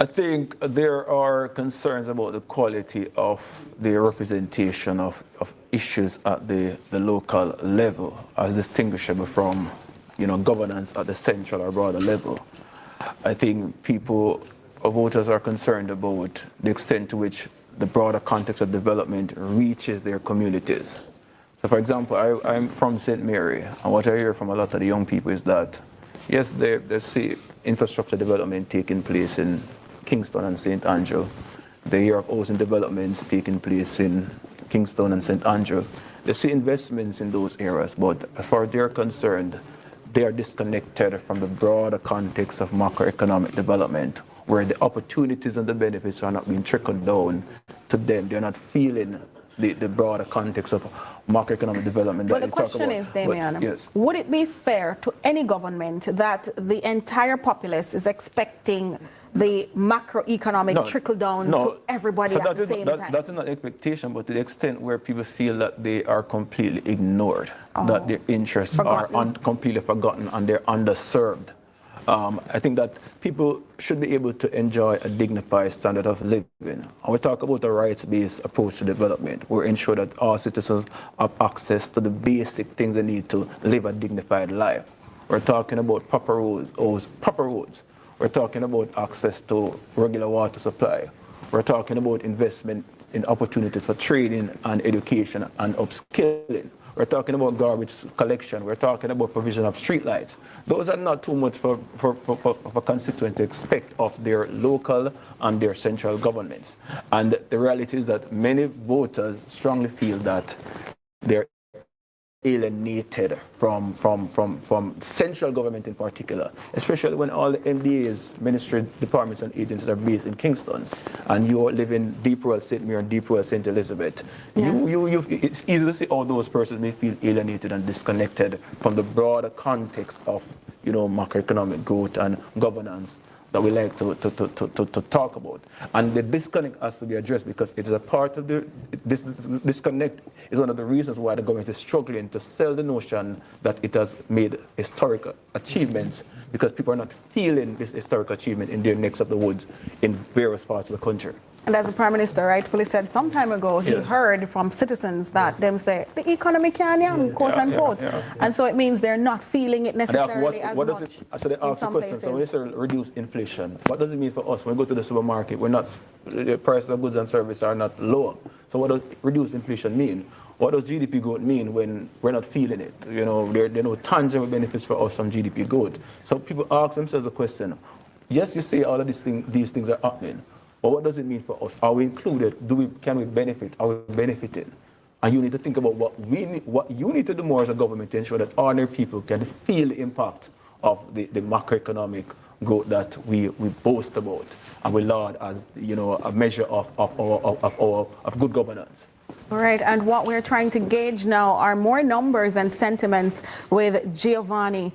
I think there are concerns about the quality of the representation of issues at the local level as distinguishable from, governance at the central or broader level. I think voters are concerned about the extent to which the broader context of development reaches their communities. So for example, I'm from St. Mary, and what I hear from a lot of the young people is that, yes, they see infrastructure development taking place in Kingston and St. Andrew. They hear of housing developments taking place in Kingston and St. Andrew. They see investments in those areas, but as far as they're concerned, they are disconnected from the broader context of macroeconomic development, where the opportunities and the benefits are not being trickled down to them. They're not feeling the broader context of macroeconomic development. But the question is, Damian, yes. Would it be fair to any government that the entire populace is expecting the macroeconomic trickle down to everybody at the same time? That's not expectation, but to the extent where people feel that they are completely ignored, that their interests are completely forgotten and they're underserved. I think that people should be able to enjoy a dignified standard of living. And we talk about a rights-based approach to development. We ensure that all citizens have access to the basic things they need to live a dignified life. We're talking about proper roads. We're talking about access to regular water supply. We're talking about investment in opportunities for training and education and upskilling. We're talking about garbage collection. We're talking about provision of streetlights. Those are not too much for constituents to expect of their local and their central governments. And the reality is that many voters strongly feel that they're alienated from central government in particular, especially when all the MDAs, ministry departments and agencies are based in Kingston, and you live in Deep Rural St. Mary and Deep Rural St. Elizabeth. Yes. It's easy to see how those persons may feel alienated and disconnected from the broader context of macroeconomic growth and governance that we like to talk about. And the disconnect has to be addressed because it is a part of this disconnect is one of the reasons why the government is struggling to sell the notion that it has made historical achievements, because people are not feeling this historical achievement in their necks of the woods in various parts of the country. And as the Prime Minister rightfully said some time ago, he heard from citizens that them say, the economy can't, quote unquote. And so it means they're not feeling it necessarily as much. So they ask the question, so when you say reduce inflation, what does it mean for us? When we go to the supermarket, the prices of goods and services are not lower. So what does reduce inflation mean? What does GDP growth mean when we're not feeling it? There are no tangible benefits for us from GDP growth. So people ask themselves the question, yes, you say all of these things are happening, but what does it mean for us? Are we included? Can we benefit? Are we benefiting? And you need to think about what you need to do more as a government to ensure that ordinary people can feel the impact of the macroeconomic growth that we boast about and we laud as a measure of good governance. All right, and what we're trying to gauge now are more numbers and sentiments with Giovanni.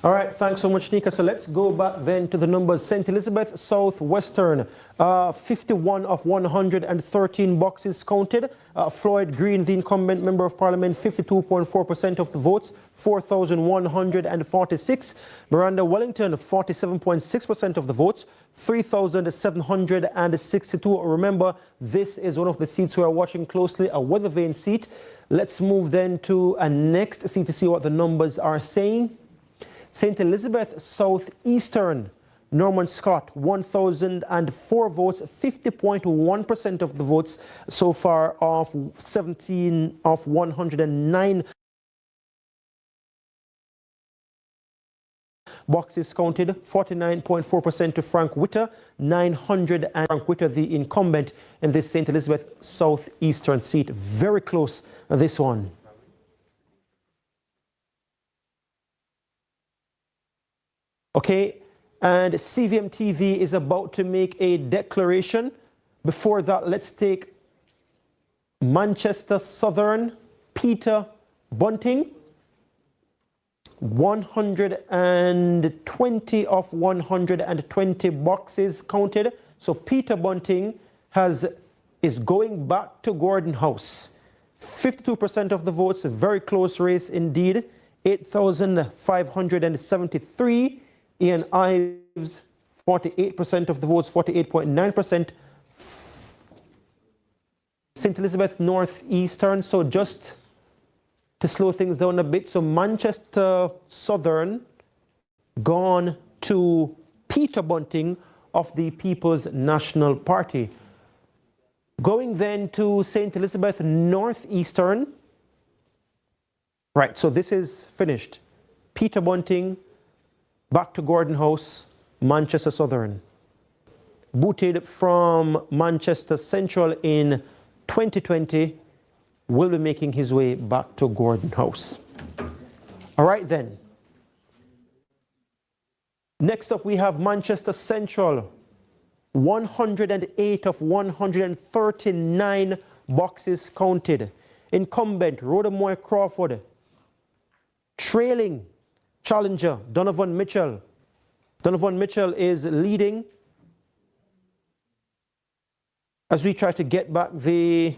All right, thanks so much, Nika. So let's go back then to the numbers. St. Elizabeth Southwestern, 51 of 113 boxes counted. Floyd Green, the incumbent member of parliament, 52.4% of the votes, 4,146. Miranda Wellington, 47.6% of the votes, 3,762. Remember, this is one of the seats we are watching closely, a weather vane seat. Let's move then to a next seat to see what the numbers are saying. St. Elizabeth Southeastern, Norman Scott, 1,004 votes, 50.1% of the votes so far of 17 of 109 boxes counted, 49.4% to Frank Witter, 900, and Frank Witter, the incumbent in this St. Elizabeth Southeastern seat. Very close, this one. Okay, and CVM TV is about to make a declaration. Before that, let's take Manchester Southern, Peter Bunting, 120 of 120 boxes counted. So Peter Bunting is going back to Gordon House. 52% of the votes, a very close race indeed. 8,573. Ian Ives, 48% of the votes, 48.9%. St. Elizabeth Northeastern, so just to slow things down a bit, so Manchester Southern gone to Peter Bunting of the People's National Party. Going then to St. Elizabeth Northeastern. Right, so this is finished. Peter Bunting, back to Gordon House, Manchester Southern. Booted from Manchester Central in 2020, will be making his way back to Gordon House. All right then. Next up we have Manchester Central. 108 of 139 boxes counted. Incumbent Rhoda Moy Crawford. Trailing challenger Donovan Mitchell. Donovan Mitchell is leading. As we try to get back the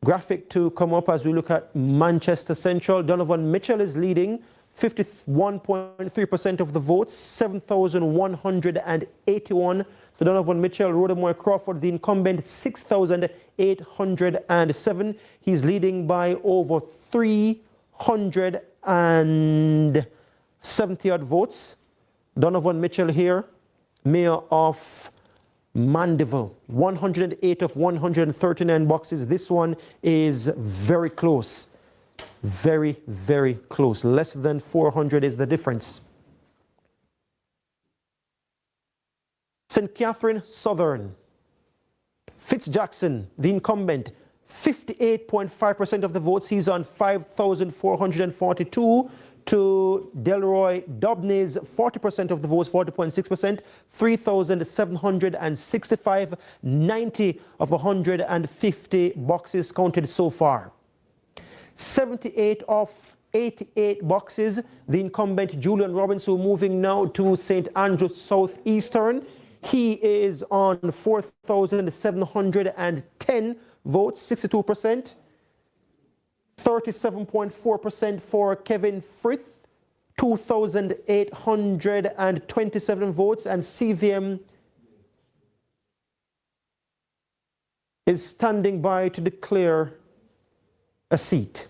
graphic to come up as we look at Manchester Central, Donovan Mitchell is leading 51.3% of the votes, 7,181 to Donovan Mitchell. Rhoda Moy Crawford, the incumbent, 6,807. He's leading by over 370 odd votes. Donovan Mitchell here, mayor of Mandeville, 108 of 139 boxes. This one is very close. Very, very close. Less than 400 is the difference. St. Catherine Southern. Fitzjackson, the incumbent, 58.5% of the votes. He's on 5,442. To Delroy Dobney's 40% of the votes, 40.6%, 3,765, 90 of 150 boxes counted so far. 78 of 88 boxes, the incumbent Julian Robinson, moving now to St. Andrews Southeastern. He is on 4,710 votes, 62%. 37.4% for Kevin Frith, 2,827 votes, and CVM is standing by to declare a seat.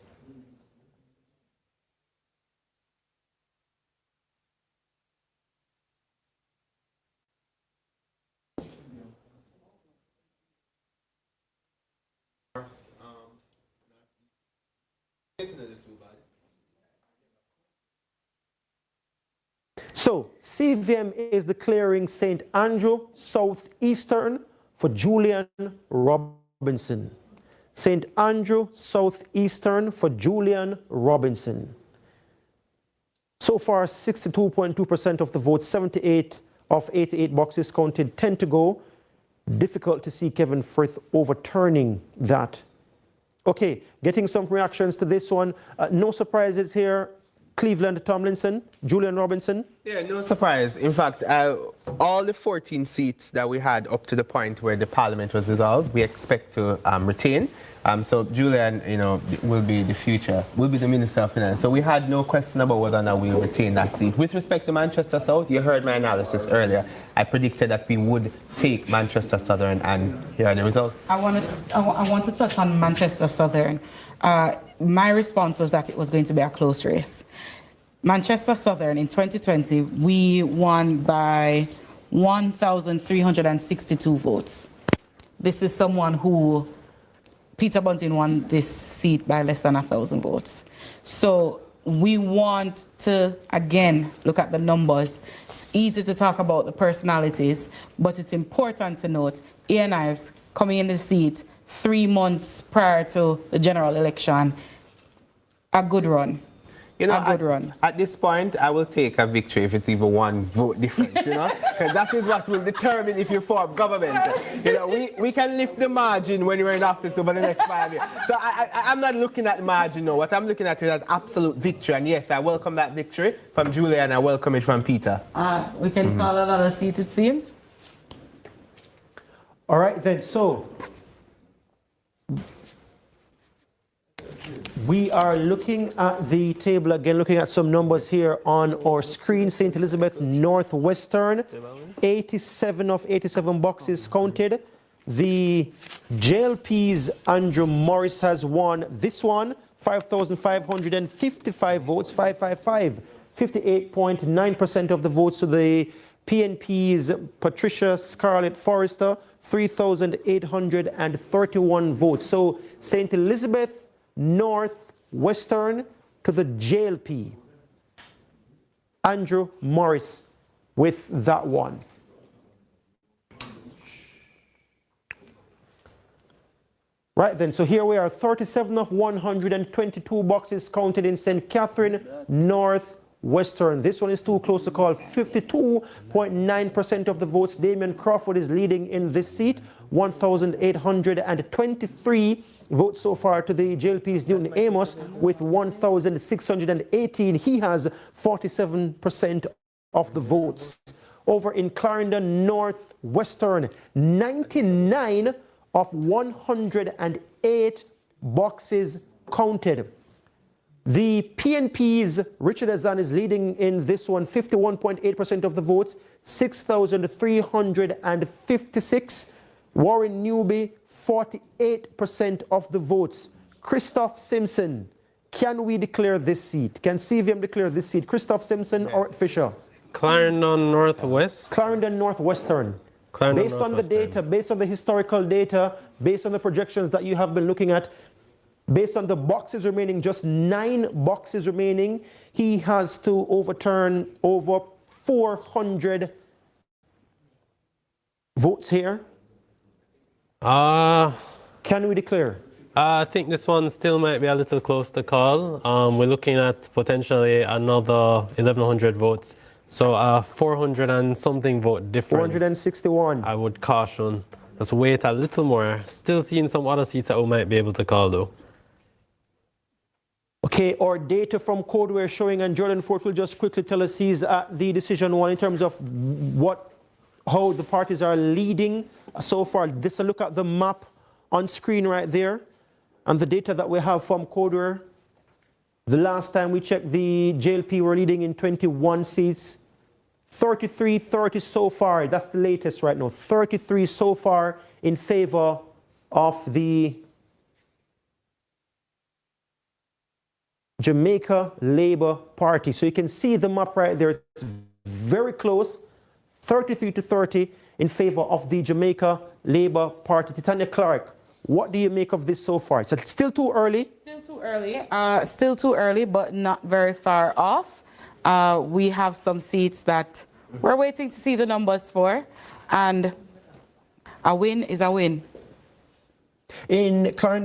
So, CVM is declaring St. Andrew Southeastern for Julian Robinson. St. Andrew Southeastern for Julian Robinson. So far, 62.2% of the votes, 78 of 88 boxes counted, 10 to go. Difficult to see Kevin Frith overturning that. Okay, getting some reactions to this one. No surprises here. Cleveland Tomlinson, Julian Robinson. Yeah, no surprise. In fact, all the 14 seats that we had up to the point where the parliament was dissolved, we expect to retain. So Julian, will be the future, will be the Minister of Finance. So we had no question about whether or not we'll retain that seat. With respect to Manchester South, you heard my analysis earlier. I predicted that we would take Manchester Southern, and here are the results. I want to touch on Manchester Southern. My response was that it was going to be a close race. Manchester Southern in 2020, we won by 1,362 votes. This is someone who, Peter Bunting won this seat by less than 1,000 votes. So we want to, again, look at the numbers. It's easy to talk about the personalities, but it's important to note Ian Ives coming in the seat 3 months prior to the general election. A good run. At this point, I will take a victory if it's even 1 vote difference, because that is what will determine if you form government. We can lift the margin when you're in office over the next 5 years. So I'm not looking at the margin, no. What I'm looking at is as absolute victory. And yes, I welcome that victory from Julia, and I welcome it from Peter. We can call another seat, it seems. All right, then, so We are looking at the table again, looking at some numbers here on our screen. St. Elizabeth Northwestern, 87 of 87 boxes counted. The JLP's Andrew Morris has won this one, 5,555 votes, 555, 58.9% of the votes. To the PNP's Patricia Scarlett Forrester, 3,831 votes. So St. Elizabeth Northwestern to the JLP. Andrew Morris with that one. Right then, so here we are, 37 of 122 boxes counted in St. Catherine Northwestern. This one is too close to call. 52.9% of the votes. Damian Crawford is leading in this seat. 1,823 votes so far to the JLP's Newton Amos with 1,618. He has 47% of the votes. Over in Clarendon Northwestern, 99 of 108 boxes counted. The PNP's Richard Azan is leading in this one, 51.8% of the votes, 6,356. Warren Newby, 48% of the votes. Christoph Simpson, can we declare this seat? Can CVM declare this seat? Christoph Simpson or Fisher? Clarendon Northwest. Clarendon Northwestern. Based on the data, based on the historical data, based on the projections that you have been looking at, based on the boxes remaining, just 9 boxes remaining, he has to overturn over 400 votes here. Can we declare? I think this one still might be a little close to call. We're looking at potentially another 1,100 votes. So 400 and something vote difference. 461. I would caution. Let's wait a little more. Still seeing some other seats that we might be able to call though. Okay, our data from Codeware showing, and Jordan Fort will just quickly tell us he's at the decision one in terms of how the parties are leading so far. Just a look at the map on screen right there and the data that we have from Codeware. The last time we checked, the JLP were leading in 21 seats. 33-30 so far. That's the latest right now. 33 so far in favor of the Jamaica Labour Party. So you can see the map right there. It's very close. 33-30 in favor of the Jamaica Labour Party. Titania Clark, what do you make of this so far? It's still too early? Still too early. Still too early, but not very far off. We have some seats that we're waiting to see the numbers for, and a win is a win. In Clarendon